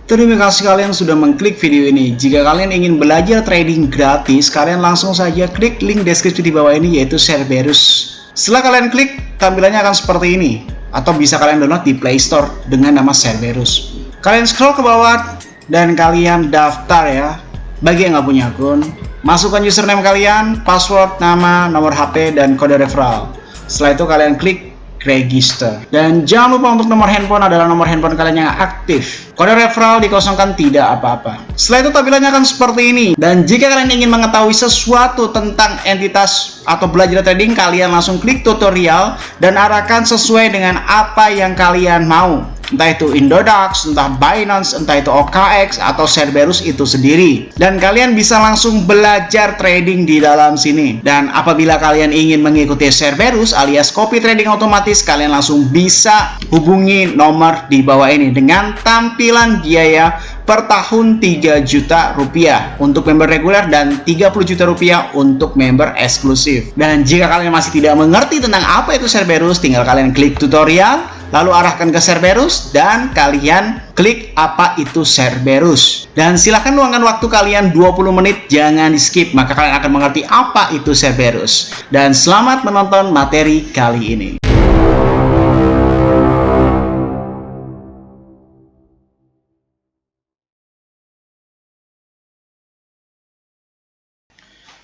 Terima kasih kalian sudah mengklik video ini. Jika kalian ingin belajar trading gratis, kalian langsung saja klik link deskripsi di bawah ini, yaitu Cerberus. Setelah kalian klik, tampilannya akan seperti ini. Atau bisa kalian download di Play Store dengan nama Cerberus. Kalian scroll ke bawah dan kalian daftar ya. Bagi yang nggak punya akun, masukkan username kalian, password, nama, nomor HP, dan kode referral. Setelah itu kalian klik register. Dan jangan lupa untuk nomor handphone adalah nomor handphone kalian yang aktif. Kode referral dikosongkan, tidak apa-apa. Setelah itu tampilannya akan seperti ini. Dan jika kalian ingin mengetahui sesuatu tentang entitas atau belajar trading, kalian langsung klik tutorial dan arahkan sesuai dengan apa yang kalian mau. Entah itu Indodax, entah Binance, entah itu OKX, atau Cerberus itu sendiri. Dan kalian bisa langsung belajar trading di dalam sini. Dan apabila kalian ingin mengikuti Cerberus alias copy trading otomatis, kalian langsung bisa hubungi nomor di bawah ini dengan tampilan biaya per tahun 3 juta rupiah untuk member reguler dan 30 juta rupiah untuk member eksklusif. Dan jika kalian masih tidak mengerti tentang apa itu Cerberus, tinggal kalian klik tutorial, lalu arahkan ke Cerberus dan kalian klik apa itu Cerberus. Dan silahkan luangkan waktu kalian 20 menit, jangan di skip, maka kalian akan mengerti apa itu Cerberus. Dan selamat menonton materi kali ini.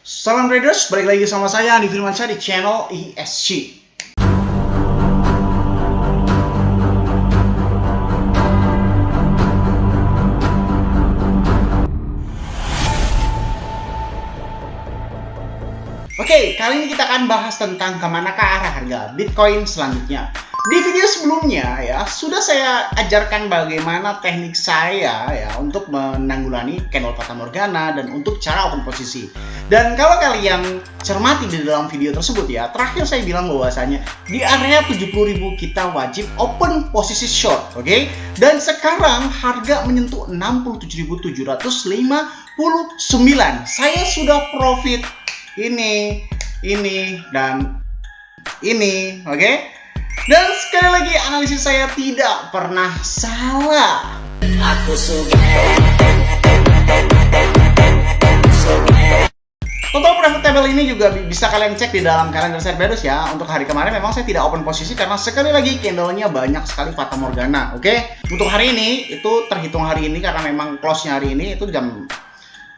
Salam traders, balik lagi sama saya Andi Firmansyah di channel ESG. Oke, kali ini kita akan bahas tentang kemanakah arah harga Bitcoin selanjutnya. Di video sebelumnya ya, sudah saya ajarkan bagaimana teknik saya ya untuk menanggulangi candle fatamorgana dan untuk cara open posisi. Dan kalau kalian cermati di dalam video tersebut ya, terakhir saya bilang bahwasanya di area 70.000 kita wajib open posisi short, oke? Dan sekarang harga menyentuh 67.759. Saya sudah profit ini, dan ini, oke? Dan sekali lagi analisis saya tidak pernah salah. Aku suka. Total profit table ini juga bisa kalian cek di dalam kalender Cerberus ya. Untuk hari kemarin memang saya tidak open posisi karena sekali lagi candlenya banyak sekali fatamorgana, oke? Untuk hari ini itu terhitung hari ini karena memang close-nya hari ini itu jam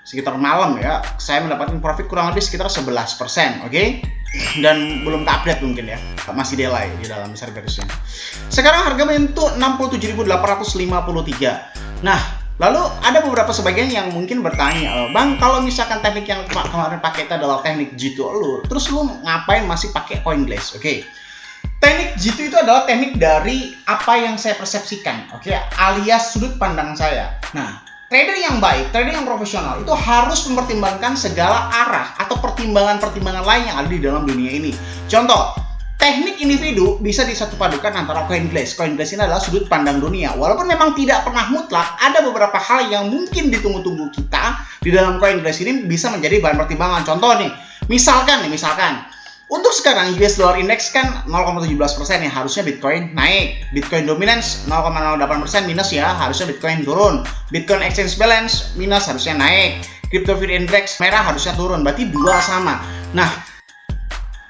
sekitar malam ya, saya mendapatkan profit kurang lebih sekitar 11%, oke? Dan belum update mungkin ya, masih delay di dalam Cerberusnya. Sekarang harga menyentuh 67.853. Nah, lalu ada beberapa sebagian yang mungkin bertanya, Bang, kalau misalkan teknik yang kemarin pakai itu adalah teknik G2 lu, terus lu ngapain masih pakai CoinGlass? Oke. Teknik G2 itu adalah teknik dari apa yang saya persepsikan, oke? Alias sudut pandang saya. Nah, trader yang baik, trader yang profesional itu harus mempertimbangkan segala arah atau pertimbangan-pertimbangan lain yang ada di dalam dunia ini. Contoh, teknik individu bisa disatupadukan antara CoinGlass. CoinGlass ini adalah sudut pandang dunia. Walaupun memang tidak pernah mutlak, ada beberapa hal yang mungkin ditunggu-tunggu kita di dalam CoinGlass ini bisa menjadi bahan pertimbangan. Contoh nih, misalkan untuk sekarang US Dollar Index kan 0,17% ya, harusnya Bitcoin naik. Bitcoin Dominance 0,08% minus ya, harusnya Bitcoin turun. Bitcoin Exchange Balance minus, harusnya naik. Crypto Fear Index merah, harusnya turun. Berarti dua sama. Nah,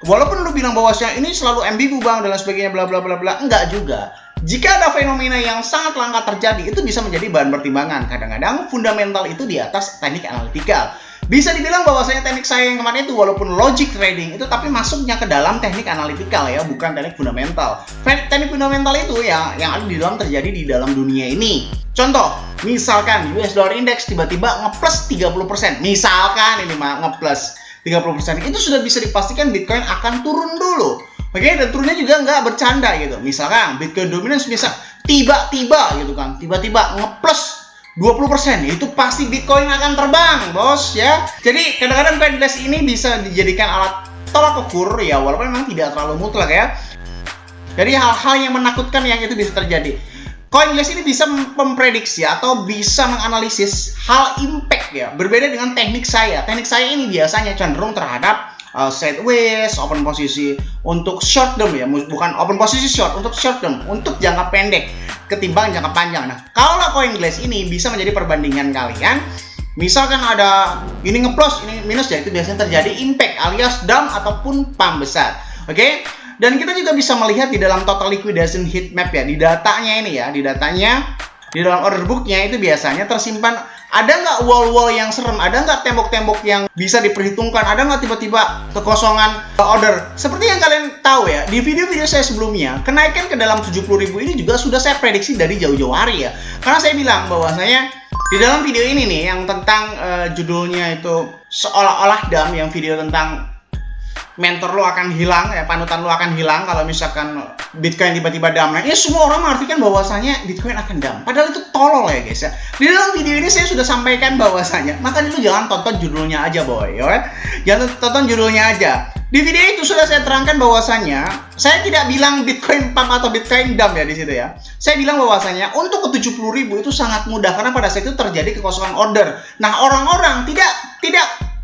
walaupun lu bilang bahwasanya ini selalu ambigu bang dan lain sebagainya bla bla bla bla, enggak juga. Jika ada fenomena yang sangat langka terjadi, itu bisa menjadi bahan pertimbangan. Kadang-kadang fundamental itu di atas teknik analitikal. Bisa dibilang bahwasanya teknik saya yang kemarin itu walaupun logic trading itu tapi masuknya ke dalam teknik analitikal ya, bukan teknik fundamental. Teknik fundamental itu ya yang ada di dalam terjadi di dalam dunia ini. Contoh, misalkan US Dollar Index tiba-tiba ngeplus 30%. Misalkan ini mah ngeplus 30%, itu sudah bisa dipastikan Bitcoin akan turun dulu. Oke, dan turunnya juga nggak bercanda gitu. Misalkan Bitcoin Dominance bisa tiba-tiba gitu kan, tiba-tiba ngeplus 20%, itu pasti Bitcoin akan terbang, bos ya. Jadi kadang-kadang CoinGlass ini bisa dijadikan alat tolak ukur ya, walaupun memang tidak terlalu mutlak ya. Jadi hal-hal yang menakutkan yang itu bisa terjadi. CoinGlass ini bisa memprediksi atau bisa menganalisis hal impact ya, berbeda dengan teknik saya. Teknik saya ini biasanya cenderung terhadap sideways, open posisi untuk short term ya, bukan open posisi short, untuk short term, untuk jangka pendek ketimbang jangka panjang. Nah, kalau koin glass ini bisa menjadi perbandingan kalian. Misalkan ada ini ngeplus, ini minus ya, itu biasanya terjadi impact alias dump ataupun pump besar. Oke? Dan kita juga bisa melihat di dalam total liquidation heat map ya, di datanya ini ya, di dalam order booknya itu biasanya tersimpan, ada nggak wall-wall yang serem, ada nggak tembok-tembok yang bisa diperhitungkan, ada nggak tiba-tiba kekosongan order. Seperti yang kalian tahu ya, di video-video saya sebelumnya, kenaikan ke dalam 70.000 ini juga sudah saya prediksi dari jauh-jauh hari ya. Karena saya bilang bahwasanya di dalam video ini nih, yang tentang judulnya itu seolah-olah dump, yang video tentang mentor lo akan hilang, ya panutan lo akan hilang kalau misalkan Bitcoin tiba-tiba dump. Nah, ini semua orang mengartikan bahwasanya Bitcoin akan dump. Padahal itu tolol ya guys ya. Di dalam video ini saya sudah sampaikan bahwasanya, makanya lu jangan tonton judulnya aja boy, ya kan? Jangan tonton judulnya aja. Di video itu sudah saya terangkan bahwasanya saya tidak bilang Bitcoin pump atau Bitcoin dump ya di situ ya. Saya bilang bahwasanya untuk ke 70.000 itu sangat mudah karena pada saat itu terjadi kekosongan order. Nah, orang-orang tidak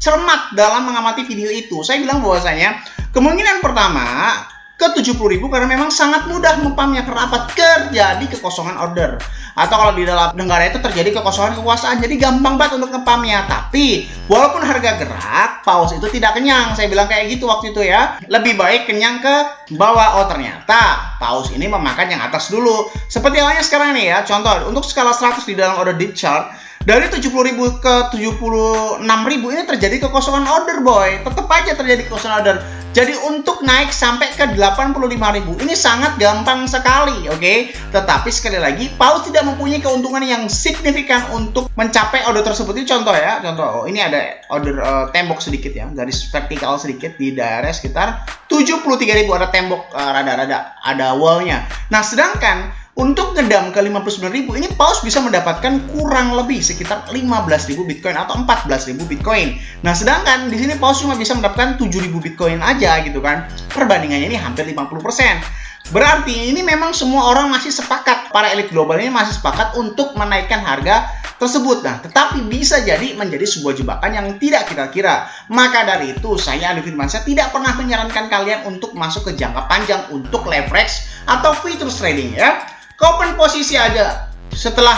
cermat dalam mengamati video itu. Saya bilang bahwasanya kemungkinan pertama ke 70.000 karena memang sangat mudah mempumpnya karena apa? Terjadi kekosongan order. Atau kalau di dalam negara itu terjadi kekosongan kekuasaan, jadi gampang banget untuk ngepumpnya. Tapi walaupun harga gerak, paus itu tidak kenyang. Saya bilang kayak gitu waktu itu ya. Lebih baik kenyang ke bawah. Oh ternyata paus ini memakan yang atas dulu. Seperti halnya sekarang nih ya. Contoh untuk skala 100 di dalam order dip chart, dari 70.000 ke 76.000 ini terjadi kekosongan order boy. Tetap aja terjadi kekosongan order. Jadi untuk naik sampai ke 85.000 ini sangat gampang sekali, oke? Tetapi sekali lagi, paus tidak mempunyai keuntungan yang signifikan untuk mencapai order tersebut. Ini contoh ya, contoh. Ini ada order tembok sedikit ya, garis vertikal sedikit di daerah sekitar 73.000 ada tembok rada-rada ada wallnya. Nah, sedangkan untuk ngedam ke 59.000 ini paus bisa mendapatkan kurang lebih sekitar 15.000 Bitcoin atau 14.000 Bitcoin. Nah, sedangkan di sini paus cuma bisa mendapatkan 7.000 Bitcoin aja gitu kan. Perbandingannya ini hampir 50%. Berarti ini memang semua orang masih sepakat, para elit global ini masih sepakat untuk menaikkan harga tersebut. Nah, tetapi bisa jadi menjadi sebuah jebakan yang tidak kita kira. Maka dari itu, saya Andi Firmansyah tidak pernah menyarankan kalian untuk masuk ke jangka panjang untuk leverage atau futures trading ya. Open posisi aja, setelah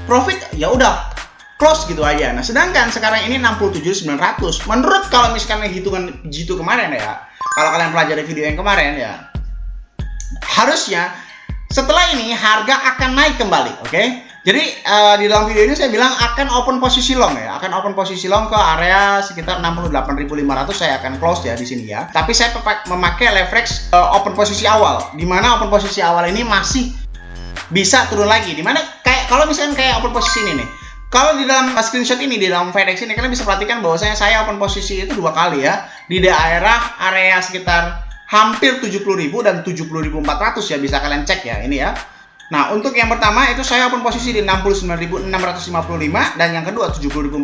profit ya udah close gitu aja. Nah, sedangkan sekarang ini 67.900. Menurut kalau misalkan hitungan G2 kemarin ya, kalau kalian pelajari video yang kemarin ya, harusnya setelah ini harga akan naik kembali, oke? Jadi di dalam video ini saya bilang akan open posisi long ya, akan open posisi long ke area sekitar 68.500. Saya akan close ya di sini ya. Tapi saya memakai leverage open posisi awal, di mana open posisi awal ini masih bisa turun lagi. Dimana kayak kalau misalkan kayak open posisi ini nih, kalau di dalam screenshot ini, di dalam FedEx ini, kalian bisa perhatikan bahwasanya saya open posisi itu 2 kali ya, di daerah area sekitar hampir 70.000 dan 70.400 ya, bisa kalian cek ya ini ya. Nah, untuk yang pertama itu saya open posisi di 69.655 dan yang kedua 70.400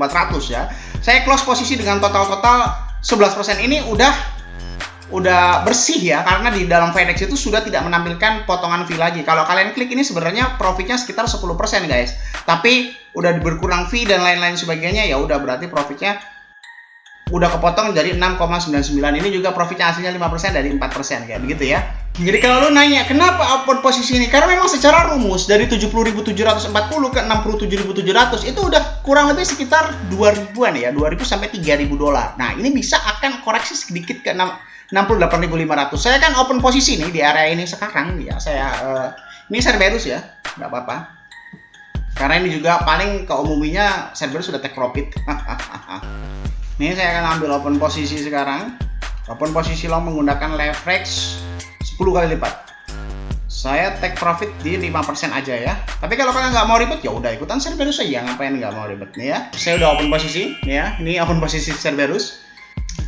ya. Saya close posisi dengan total 11% ini udah bersih ya, karena di dalam FedEx itu sudah tidak menampilkan potongan fee lagi. Kalau kalian klik ini sebenarnya profitnya sekitar 10% guys, tapi udah berkurang fee dan lain-lain sebagainya, ya udah berarti profitnya udah kepotong dari 6,99. Ini juga profitnya aslinya 5% dari 4% kayak begitu ya. Jadi kalau lu nanya kenapa open posisi ini, karena memang secara rumus dari 70.740 ke 67.700 itu udah kurang lebih sekitar 2.000-an ya, 2.000 sampai 3.000 dolar. Nah, ini bisa akan koreksi sedikit ke 68.500. Saya kan open posisi nih di area ini sekarang ya. Saya ini Cerberus ya, nggak apa-apa. Karena ini juga paling keumuminya Cerberus sudah take profit. Ini saya akan ambil open posisi sekarang. Open posisi long menggunakan leverage 10 kali lipat. Saya take profit di 5% aja ya. Tapi kalau kalian nggak mau ribet ya udah ikutan Cerberus aja, ngapain nggak mau ribet nih ya. Saya udah open posisi nih ya. Ini open posisi Cerberus.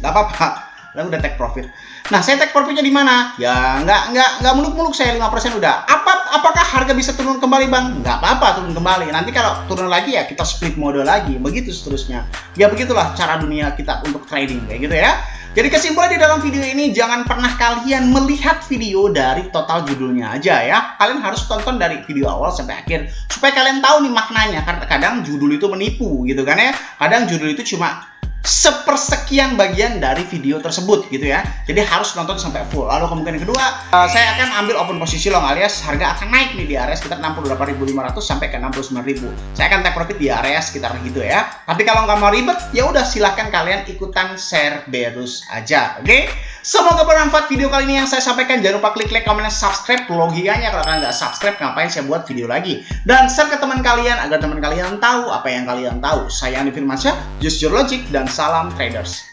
Nggak apa-apa. Lalu udah take profit. Nah, saya take profitnya di mana? Ya nggak muluk-muluk, saya 5% udah. Apakah harga bisa turun kembali bang? Nggak apa-apa turun kembali. Nanti kalau turun lagi ya kita split mode lagi. Begitu seterusnya. Ya begitulah cara dunia kita untuk trading kayak gitu ya. Jadi kesimpulan di dalam video ini, jangan pernah kalian melihat video dari total judulnya aja ya. Kalian harus tonton dari video awal sampai akhir supaya kalian tahu nih maknanya. Karena kadang judul itu menipu gitu kan ya. Kadang judul itu cuma sepersekian bagian dari video tersebut gitu ya. Jadi harus nonton sampai full. Lalu kemungkinan kedua, saya akan ambil open posisi long alias harga akan naik nih di area sekitar 68.500 sampai ke 69.000. Saya akan take profit di area sekitar gitu ya. Tapi kalau nggak mau ribet, ya udah silahkan kalian ikutan share berus aja. Oke? Semoga bermanfaat video kali ini yang saya sampaikan. Jangan lupa klik like, komen, dan subscribe. Logikanya kalau kalian nggak subscribe, ngapain saya buat video lagi? Dan share ke teman kalian agar teman kalian tahu apa yang kalian tahu. Saya Andi Firmansyah, Use Your Logic, dan salam traders.